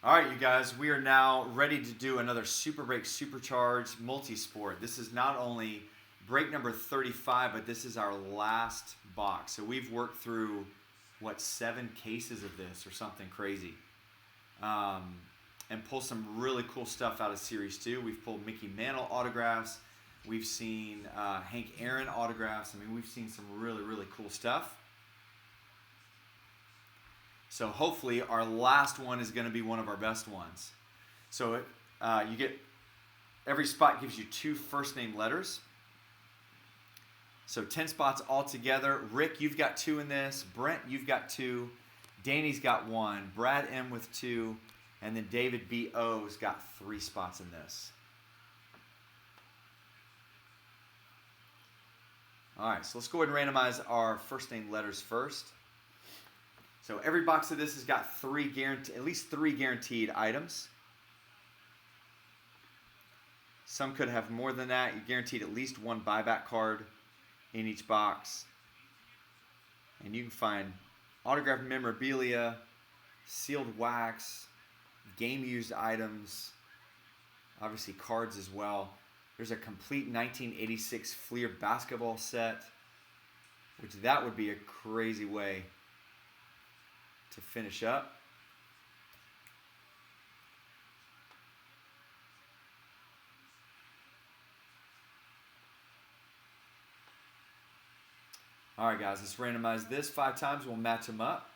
All right, you guys, we are now ready to do another Super Break Supercharged multi-sport. This is not only break number 35, but this is our last box. So we've worked through, what, 7 cases of this or something crazy. And pulled some really cool stuff out of Series 2. We've pulled Mickey Mantle autographs. We've seen Hank Aaron autographs. I mean, we've seen some really, really cool stuff. So hopefully our last one is going to be one of our best ones. So you get, every spot gives you 2 first name letters. So 10 spots all together. Rick, you've got 2 in this. Brent, you've got 2. Danny's got 1. Brad M with 2. And then David B.O.'s got 3 spots in this. All right, so let's go ahead and randomize our first name letters first. So every box of this has got at least 3 guaranteed items. Some could have more than that. You're guaranteed at least 1 buyback card in each box. And you can find autographed memorabilia, sealed wax, game-used items, obviously cards as well. There's a complete 1986 Fleer basketball set, which that would be a crazy way to finish up. All right, guys, let's randomize this 5 times. We'll match them up.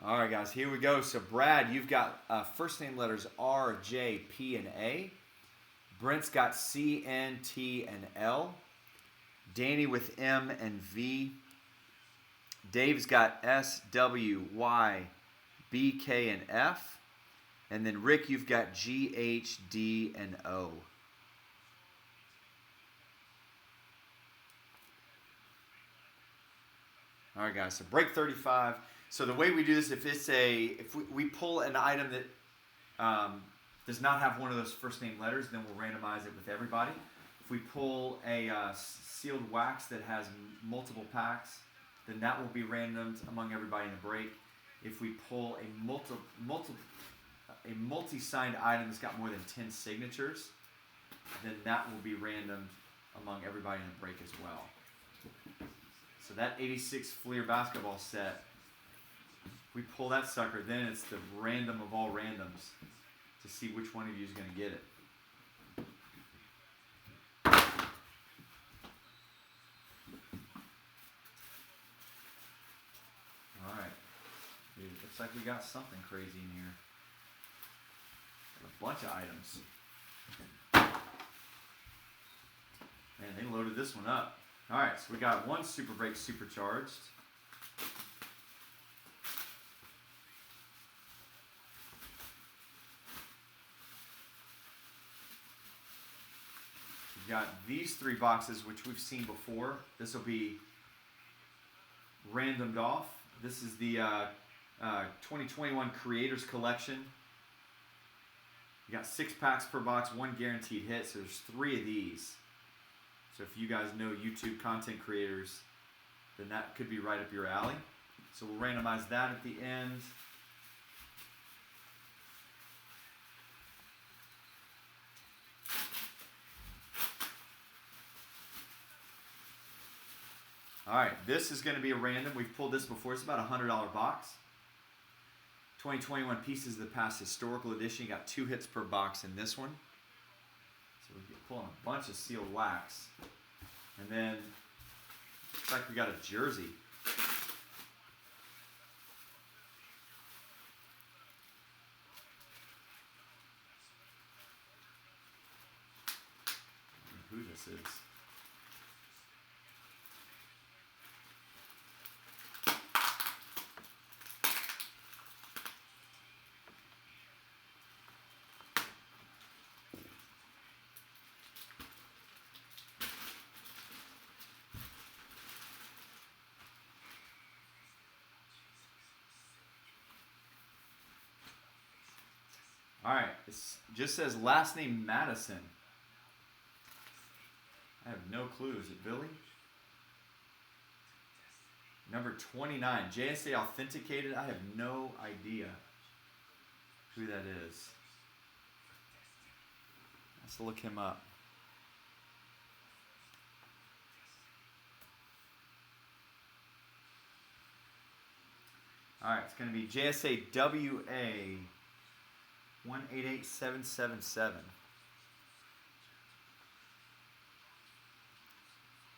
All right, guys, here we go. So, Brad, you've got first name letters R, J, P, and A. Brent's got C, N, T, and L. Danny with M and V. Dave's got S, W, Y, B, K, and F. And then, Rick, you've got G, H, D, and O. All right, guys, so break 35. So the way we do this, if we pull an item that does not have one of those first name letters, then we'll randomize it with everybody. If we pull a sealed wax that has multiple packs, then that will be randomed among everybody in the break. If we pull a multi-signed item that's got more than 10 signatures, then that will be randomed among everybody in the break as well. So that 86 Fleer basketball set, we pull that sucker, then it's the random of all randoms to see which one of you is going to get it. All right. Dude, looks like we got something crazy in here. Got a bunch of items. Man, they loaded this one up. All right, so we got 1 Super Break Supercharged. We've got these 3 boxes, which we've seen before. This will be randomed off. This is the 2021 Creators Collection. You got 6 packs per box, 1 guaranteed hit, so there's 3 of these. So if you guys know YouTube content creators, then that could be right up your alley. So we'll randomize that at the end. All right, this is going to be a random. We've pulled this before. It's about a $100 box. 2021 Pieces of the Past Historical Edition. You got 2 hits per box in this one. So we're pulling a bunch of sealed wax. And then, looks like we got a jersey. I don't know who this is. All right, it just says last name Madison. I have no clue. Is it Billy? Number 29, JSA authenticated. I have no idea who that is. Let's look him up. All right, it's going to be JSA WA 188777.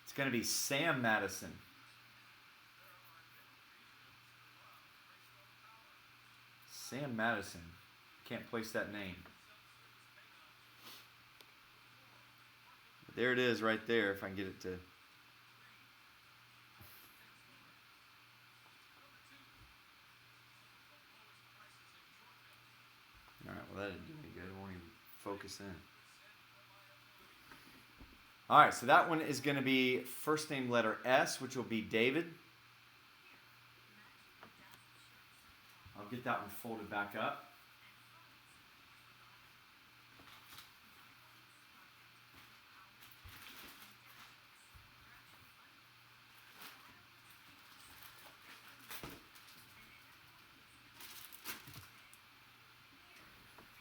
It's going to be Sam Madison. Sam Madison. Can't place that name. But there it is right there, if I can get it to... Alright, well that didn't do any good. It won't even focus in. Alright, so that one is going to be first name letter S, which will be David. I'll get that one folded back up.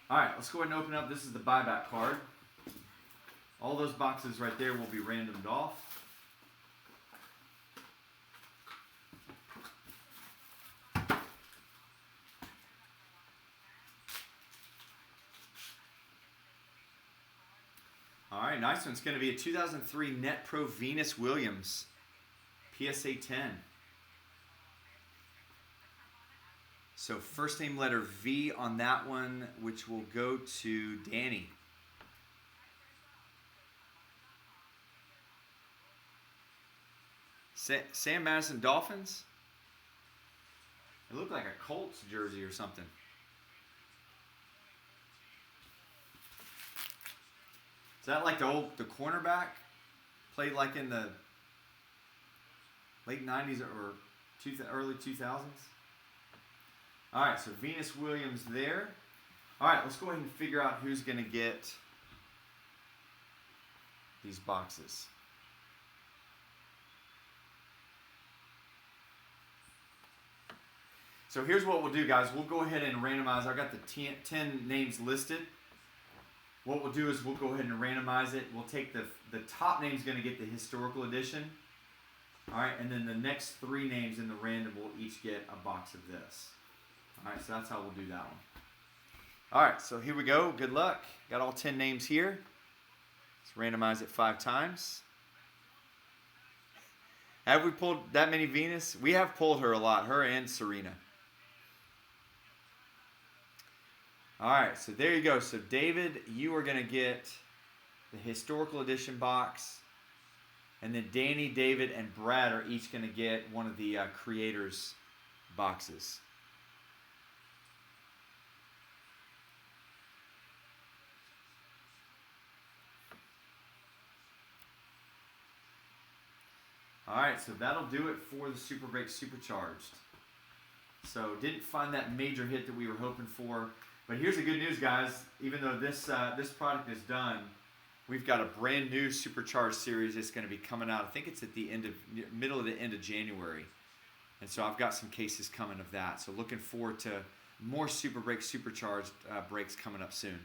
All right, let's go ahead and open up. This is the buyback card. All those boxes right there will be randomed off. All right, nice one. It's going to be a 2003 Net Pro Venus Williams PSA 10. So first name letter V on that one, which will go to Danny. Sam Madison Dolphins? It looked like a Colts jersey or something. Is that like the cornerback? Played like in the late 90s or early 2000s? All right, so Venus Williams there. All right, let's go ahead and figure out who's going to get these boxes. So here's what we'll do, guys. We'll go ahead and randomize. I've got the 10 names listed. What we'll do is we'll go ahead and randomize it. We'll take the top name's going to get the historical edition. All right, and then the next 3 names in the random will each get a box of this. All right, so that's how we'll do that one. All right, so here we go. Good luck. Got all 10 names here. Let's randomize it 5 times. Have we pulled that many Venus? We have pulled her a lot, her and Serena. All right, so there you go. So David, you are going to get the historical edition box. And then Danny, David, and Brad are each going to get one of the creators boxes. All right, so that'll do it for the Super Breaks Supercharged. So didn't find that major hit that we were hoping for. But here's the good news, guys. Even though this product is done, we've got a brand new Supercharged series that's going to be coming out. I think it's at the middle of the end of January. And so I've got some cases coming of that. So looking forward to more Super Breaks Supercharged breaks coming up soon.